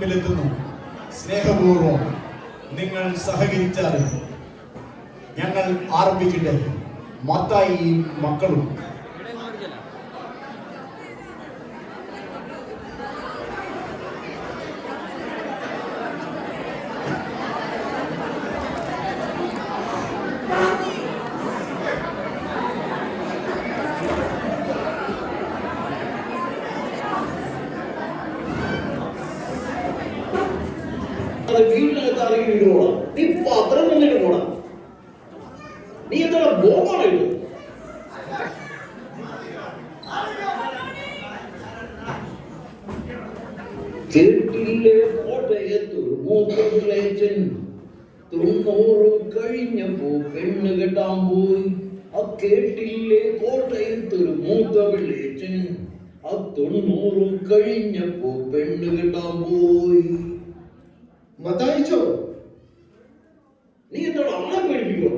െത്തുന്നു. സ്നേഹപൂർവം നിങ്ങൾ സഹകരിച്ചാൽ ഞങ്ങൾ ആരംഭിക്കട്ടെ. മത്തായി മക്കളും വീട്ടിനകത്ത് ആരെങ്കിലും പോണം. നീ പത്രം തന്നിട്ട് പോണം. നീ എന്താ ബോംബാണ് ഇത്? കേട്ടില്ലേ കോട്ടയത്തൊരു മൂക്കൻ 90 കഴിഞ്ഞപ്പോ പെണ്ണ് കെട്ടാൻ പോയി. ആ കേട്ടില്ലേ കോട്ടയത്തൊരു മൂത്ത പിള്ളേച്ചൻ 90 കഴിഞ്ഞപ്പോ പെണ്ണ് കെട്ടാൻ പോയി. മത്തായിച്ചോ, നീ എന്താണ് ആളെ പേടിപ്പിക്കോ?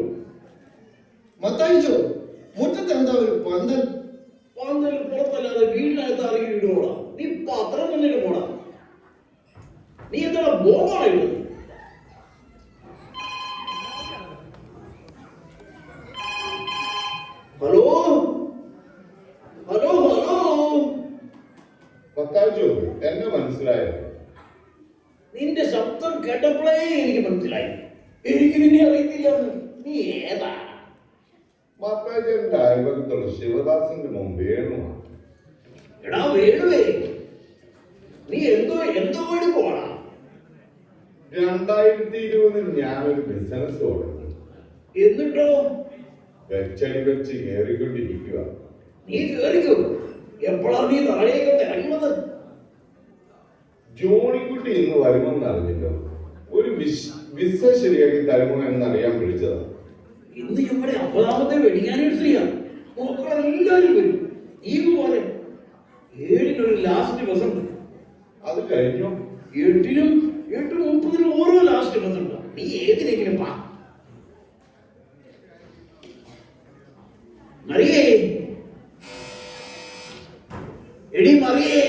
മത്തായിച്ചോ, മുറ്റത്ത് എന്താ ഒരു പന്തൽ? പന്തൽ പുറത്തല്ലാതെ വീടിനകത്ത് ആരെങ്കിലും ഇടുവോടാ? നീ പത്രം തന്നിട്ട് പോടാ. നീ എന്താണ് ബോംബാണ് ഇത്? ഹലോ ഹലോ ഹലോ മത്തായിച്ചോ, എന്നെ മനസ്സിലായോ? നിന്റെ ശബ്ദം കേട്ടപ്പോഴേ എനിക്ക് മനസ്സിലായി. എനിക്ക് നിന്നെ അറിയത്തില്ലെന്ന്. നീ ഏതാ? മത്തായിച്ചന്റെ അയൽപക്കത്തുള്ള ശിവദാസന്റെ മുമ്പ് വേണുമാണ്. എടാ വേണുവേ, നീ എന്തോ വേണ്ടി പോണ? 2020 ഞാനൊരു ബിസിനസ് തുടങ്ങി. എന്നിട്ടോ? വെച്ചടി വെച്ച് കയറിക്കൊണ്ടിരിക്കുക. നീ കേറിക്കോ. എപ്പോഴാണ് നീ താഴേക്ക് ഇറങ്ങുന്നത്? ജോണിക്കുട്ടി ഇന്ന് വരുമെന്ന് അറിഞ്ഞല്ലോ. ഒരു വിസ ശരിയാക്കി തരുമോ എന്നറിയാൻ വിളിച്ചതാ. ഇന്ന് നമ്മുടെ 50ാമത്തെ വെഡിങ് ആനിവേഴ്സറിയാണ്. മക്കളെല്ലാരും വരും. നീ പോലെ 7-ന് ലാസ്റ്റ് ബസ് ഉണ്ട്. അത് കഴിഞ്ഞു. 8-നും 8:30 ഓരോ ലാസ്റ്റ് ബസ് ഉണ്ട്. നീ ഏതിനെങ്കിലും പാ. മറിയേ, എടി മറിയേ,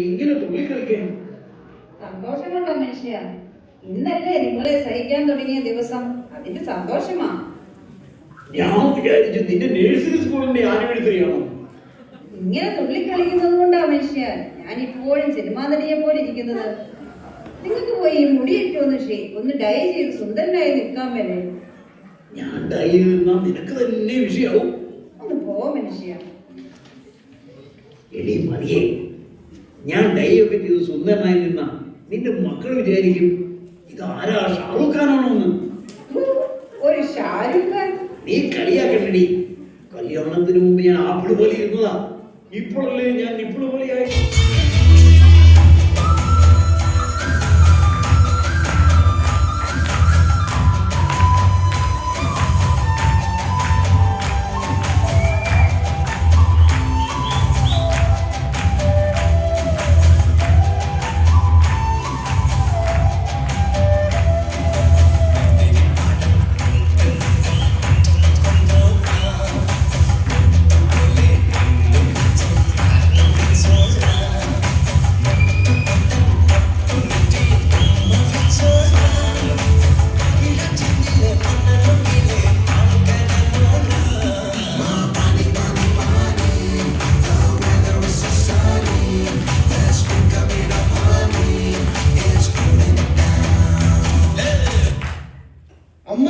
ഇങ്ങനെ തുള്ളിക്കളിക്കാൻ സന്തോഷം കൊണ്ടോ മനുഷ്യ? ഇന്നല്ലേ നിങ്ങളെ സഹിക്കാൻ തുടങ്ങിയ ദിവസം. അതിന്റെ സന്തോഷമാ. ഞാൻ വിചാരിച്ചു നിന്റെ നഴ്സറി സ്കൂളിന്റെ ആനിവേഴ്സറിയാണോ? ഇങ്ങനെ തുള്ളിക്കളിക്കുന്നത് കൊണ്ടാ മനുഷ്യ ഞാൻ ഇപ്പോഴും സിനിമാ നടിയെ പോലെ ഇരിക്കുന്നത്. നിങ്ങൾക്ക് പോയി ഈ മുടിയൊക്കെ ഒന്ന് ഡൈ ചെയ്ത് സുന്ദരനായി നിൽക്കാൻ വേണേ. ഞാൻ ഡൈ ചെയ്താൽ നിനക്ക് തന്നെ വിഷയാവും. ഒന്ന് പോ മനുഷ്യ. എടി മതിയേ, ഞാൻ ഡൈയൊക്കെ ചെയ്ത് സുന്ദരനായി നിന്ന നിന്റെ മക്കൾ വിചാരിക്കും ഇതാരാ, ഷാറൂഖ് ഖാനാണോ എന്ന്. ഒരു ഷാരൂഖ് ഖാൻ? നീ കളിയാക്കണ്ടടി. കല്യാണത്തിന് മുമ്പ് ഞാൻ ആപ്പിള് പോലെ ഇരുന്നതാ. ഇപ്പോഴല്ലേ ഞാൻ നിപ്പിള് പോലെയായി.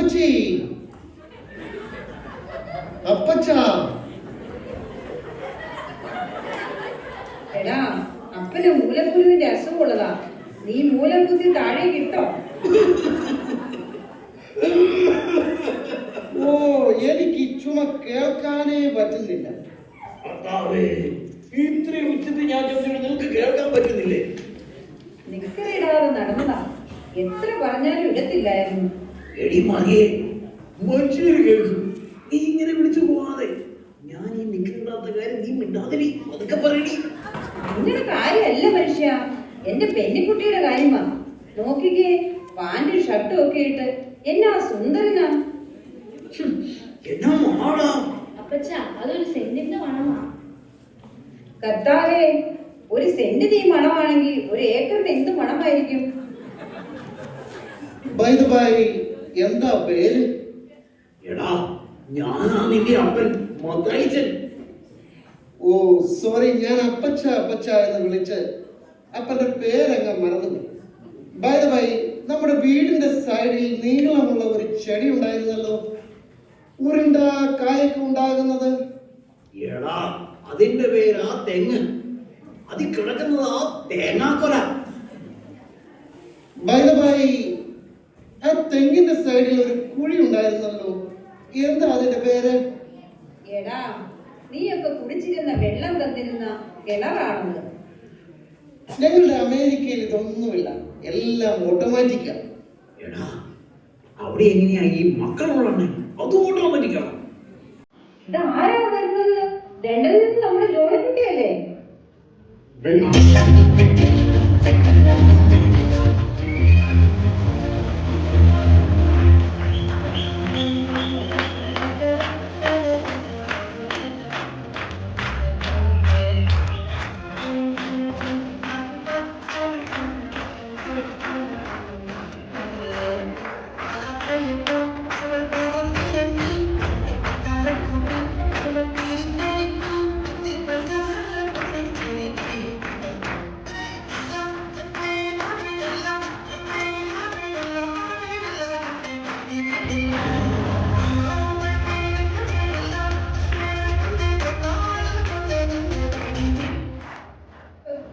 അപ്പച്ചി, അപ്പച്ച. എടാ, അപ്പന് മൂലക്കുരുവിന്റെ അസുഖമുള്ളതാ. നീ മൂലം കുത്തി താഴേക്ക് ഇട്ടോ? ഓ, എനിക്ക് ചുമ കേൾക്കാനേ പറ്റുന്നില്ല. കർത്താവേ, ഇത്രയും ഉച്ചത്തിൽ ഞാൻ ചോദിച്ചിട്ട് നിനക്ക് കേൾക്കാൻ പറ്റുന്നില്ലേ? നിക്കറിടാതെ നടന്നതാ. എത്ര പറഞ്ഞാലും ഇടത്തില്ലായിരുന്നു. എടി മതിയെ, മനുഷ്യര് കേൾക്കും. നീ ഇങ്ങനെ വിളിച്ചു പോവാതെ. ഞാൻ ഈ നിൽക്കില്ലാത്ത കാര്യം നീ മിണ്ടാതിരി, അതൊക്കെ പറയണി. നിങ്ങളുടെ കാര്യമല്ല മനുഷ്യ, എന്റെ പെണ്ണിക്കുട്ടിയുടെ കാര്യമാ. നോക്കിക്കേ, പാന്റും ഷർട്ടും ഒക്കെ ഇട്ട് എന്നാ സുന്ദരനാ. എന്നാ മാടാ. അപ്പച്ച, അതൊരു സെന്റിന്റെ മണമാ. കർത്താവേ, ഒരു സെന്റിന് ഈ മണമാണെങ്കിൽ ഒരു ഏക്കറിന് എന്ത് മണമായിരിക്കും? ബൈ ദ ബൈ, എന്താ പേര്? എടാ, ഞാനാ നിന്റെ അപ്പൻ മത്തായിച്ചൻ. ഓ സോറി, ഞാൻ അപ്പച്ച അപ്പച്ച എന്ന് വിളിച്ച് അപ്പന്റെ പേരങ്ങ് മറന്നു. ബൈ ദ ബൈ, നമ്മുടെ വീടിന്റെ സൈഡിൽ നീളമുള്ള ഒരു ചെടി ഉണ്ടായിരുന്നല്ലോ, ഉരുണ്ട കായൊക്കെ ഉണ്ടാകുന്നത്. എടാ, അതിന്റെ പേരാ തെങ്ങ്. അതിൽ കിടക്കുന്നത് ആ തേങ്ങാക്കൊല. ബൈ ദ ബൈ, ആ തെങ്ങിന്റെ സൈഡിൽ ഒരു കുഴി ഉണ്ടായിരുന്നല്ലോ, എന്താ അതിന്റെ പേര്? എടാ, നീയൊക്കെ കുടിച്ചിരുന്ന വെള്ളം തന്നിരുന്ന കിണറാണത്. ഞങ്ങളുടെ അമേരിക്കയിൽ ഇതൊന്നുമില്ല, എല്ലാം ഓട്ടോമാറ്റിക്കാ. എടാ, അവിടെ എങ്ങനെയാ ഈ മക്കളുള്ളേ? അത് ഓട്ടോമാറ്റിക്കാണ്. ഇത് ആരാ വരുന്നത്? ലണ്ടനിൽ നിന്ന് നമ്മുടെ ജോലിക്കുട്ടിയല്ലേ?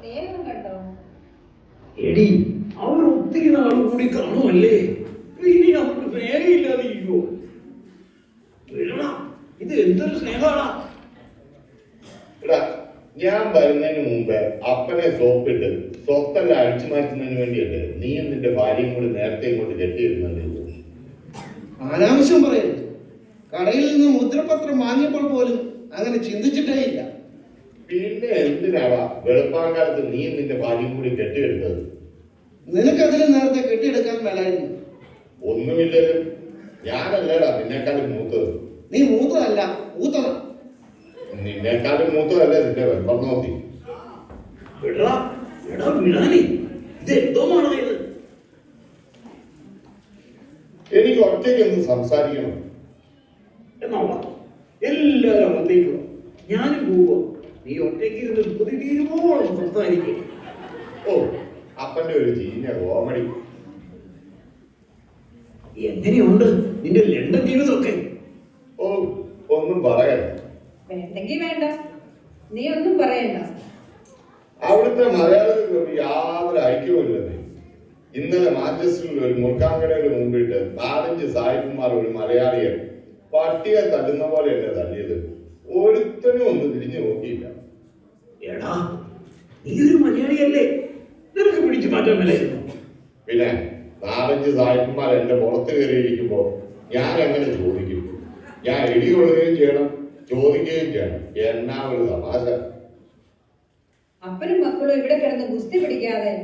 സ്നേഹം കണ്ടോ? എടി, അവർ ഒത്തിരി നാൾ കൂടി കാണുമല്ലേ, ഇനി നമുക്ക് സ്നേഹമില്ലാതെ ഇരിക്കുമോ? ഇത് എന്തൊരു സ്നേഹമാണാ. എടാ, ഞാൻ വരുന്നതിന് മുമ്പ് അപ്പനെ സോപ്പിട്ട് സ്വത്തെല്ലാം അടിച്ചു മാറ്റുന്നതിന് വേണ്ടിയല്ലേ നീയും നിന്റെ ഭാര്യയും കൂടി നേരത്തെ ഇങ്ങോട്ട് കെട്ടിയിരുന്നത്? അനാവശ്യം പറയരുത്. കടയിൽ നിന്ന് മുദ്രപത്രം വാങ്ങിയപ്പോൾ പോലും അങ്ങനെ ചിന്തിച്ചിട്ടേ ഇല്ല. പിന്നെ എന്തിനാവാ വെളുപ്പാങ്കാലത്ത് നീയും നിന്റെ ഭാര്യയും കൂടി കെട്ടിയെടുത്തത്? നിനക്കതിന് നേരത്തെ കെട്ടിയെടുക്കാൻ മേലായിരുന്നു. ഒന്നുമില്ലല്ലോ, ഞാനല്ലേടാ നിന്നെക്കാളും മൂത്തത്. നീ മൂത്തതല്ല, മൂത്തതാ. നിന്നെക്കാളും മൂത്തതല്ലേ നിന്റെ വെമ്പർന്നോത്തി. എടാ, എടാ വിടാനി, ഇത് എന്തോ മാണോ ഇത്? എനിക്ക് ഒറ്റയ്ക്കൊന്ന് സംസാരിക്കണം. എന്നാ എല്ലാരും അകത്തേക്കോ, ഞാനും പോവോ. നീ ഒറ്റയ്ക്ക് ഇരുന്ന് പുതിയ തീരുമാനം സംസാരിക്കും. ഓ, അപ്പന്റെ ഒരു ചീഞ്ഞ കോമഡി. എങ്ങനെയുണ്ട് നിന്റെ ലണ്ടൻ ജീവിതമൊക്കെ? ഓ, ഒന്നും പറയണ്ട. വേണ്ടെങ്കി വേണ്ട, നീ ഒന്നും പറയണ്ട. അവിടുത്തെ മലയാളികൾക്ക് യാതൊരു ഐക്യവുമില്ലെന്നേ. ഇന്നലെ മാഞ്ചസ്റ്ററിൽ ഒരു മുറുക്കാൻകടയുടെ മുമ്പിട്ട് 4-5 സായിപ്പന്മാർ ഒരു മലയാളിയെ പട്ടിയെ തല്ലുന്ന പോലെ എന്നെ തല്ലിയത്. ഒരുത്തനും ഒന്നും തിരിഞ്ഞു നോക്കിയില്ല. എടാ, നീ ഒരു മലയാളിയല്ലേ, നിനക്ക് പിടിച്ചു മാറ്റാൻ മേലായിരുന്നു. പിന്നെ 4-5 സായിപ്പന്മാർ എന്റെ പുറത്ത് കയറിയിരിക്കുമ്പോ ഞാൻ എങ്ങനെ ചോദിക്കും? ഞാൻ ഇടികൊള്ളുകയും ചെയ്യണം, ചോദിക്കുകയും ചെയ്യണം. എന്നാ ഒരു തമാശ. അപ്പനും മക്കളും ഇവിടെ കിടന്ന് ഗുസ്തി പിടിക്കാതെ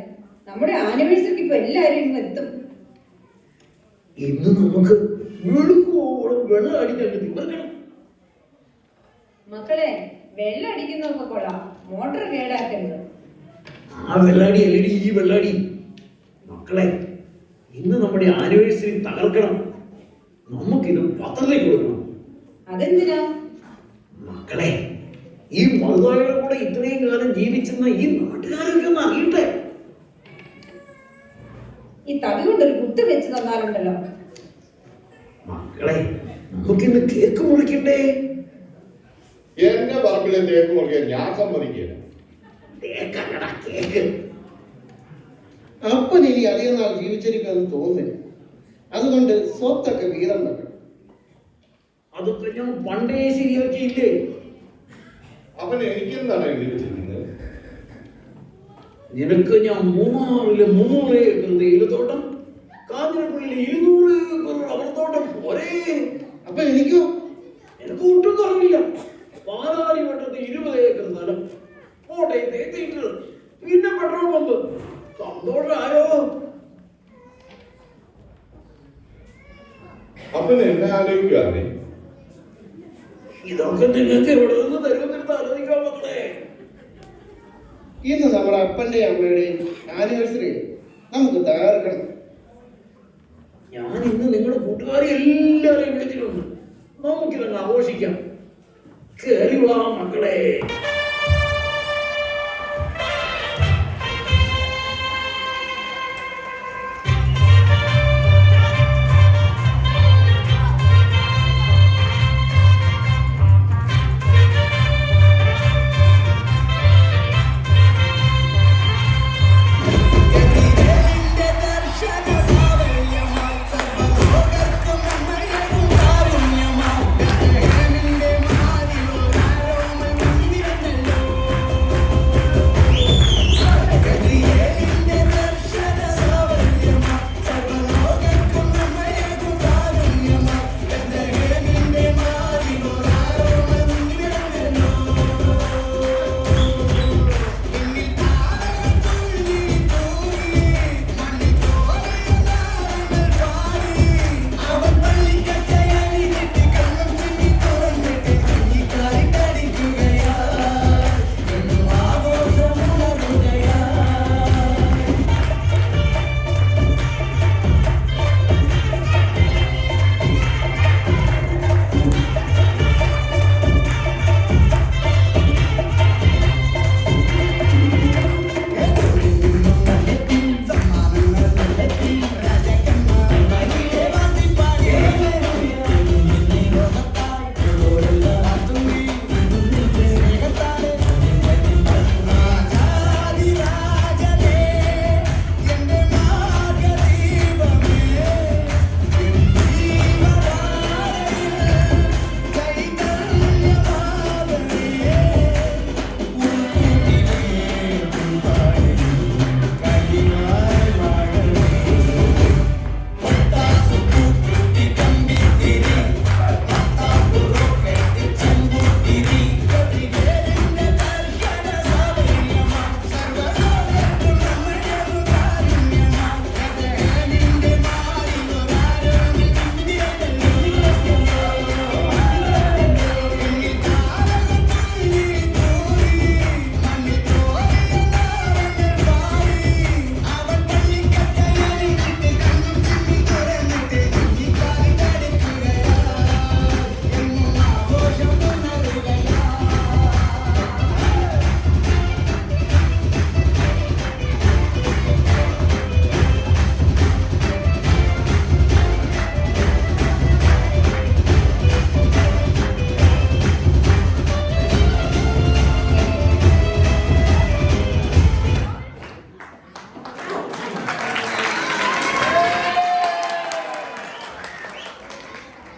നമ്മുടെ ആനിവേഴ്സറിക്ക് ഇപ്പൊ എല്ലാരും ഇങ്ങ് എത്തും. ഇന്ന് നമുക്ക് വെളുക്കോളം വെള്ളം അടിച്ചിട്ട് തീർക്കണം. മക്കളെ, വെള്ളം അടിക്കുന്നതൊക്കെ കൊള്ളാം, മോട്ടർ കേടാക്കരുത്. ആ വെള്ളാടി അല്ലടി ഈ വെള്ളാടി. മക്കളെ, ഇന്ന് നമ്മുടെ ആനിവേഴ്സറി തകർക്കണം. നമുക്കിത് പത്രത്തിൽ കൊടുക്കണം. അതെന്തിനാ? മക്കളെ, ഈ മറുതായുടെ കൂടെ ഇത്രയും കാലം ജീവിച്ചെന്ന ഈ നാട്ടുകാരൊക്കെ ഒന്ന് അറിയട്ടെ. ഈ തവി കൊണ്ടൊരു കുത്ത് വെച്ച് തന്നാലുണ്ടല്ലോ. മക്കളെ, നമുക്കിന്ന് കേക്ക് മുറിക്കണ്ടേ? എന്റെ പറമ്പിലെ തേക്ക് മുറിക്കാൻ ഞാൻ സമ്മതിക്കില്ല. കേക്കല്ലടാ, കേക്ക്. അപ്പൻ ഇനി അധികം നാൾ ജീവിച്ചിരിക്കുമെന്ന് തോന്നുന്നില്ല. അതുകൊണ്ട് സ്വത്തൊക്കെ വീതം വെക്കണം. അതൊക്കെ ഞാൻ പണ്ടേ ശരിയാക്കിയില്ലേ? അവൻ എനിക്കെന്താണ് എഴുതി വെച്ചിരിക്കുന്നത്? നിനക്ക് ഞാൻ മൂന്നാറിലെ 300 ഏക്കർ തേയിലത്തോട്ടം, കാഞ്ഞിരപ്പള്ളിയിലെ 200 ഏക്കർ റബ്ബർ തോട്ടം പോരേ. അപ്പൊ എനിക്കോ? എനിക്ക് ഒട്ടും കുറവില്ല. പാലാരിവട്ടത്ത് 20 ഏക്കർ സ്ഥലം, കോട്ടയത്തെ തിയേറ്റർ, പിന്നെ പെട്രോൾ പമ്പ്. സന്തോഷമായോ? അവൻ എന്നെ ആലോചിക്കാതെ ഇതൊക്കെ നിങ്ങൾക്ക് എവിടെ നിന്ന് തരുമെന്നിട്ട് ആലോചിക്കാൻ മക്കളെ. ഇന്ന് നമ്മുടെ അപ്പന്റെയും അമ്മയുടെയും ആനിവേഴ്സറി നമുക്ക് തകർക്കണം. ഞാൻ ഇന്ന് നിങ്ങളുടെ കൂട്ടുകാരെ എല്ലാവരെയും വിളിച്ചിട്ടുണ്ട്. നമുക്കിതങ്ങ് ആഘോഷിക്കാം. കേറി വാ മക്കളെ.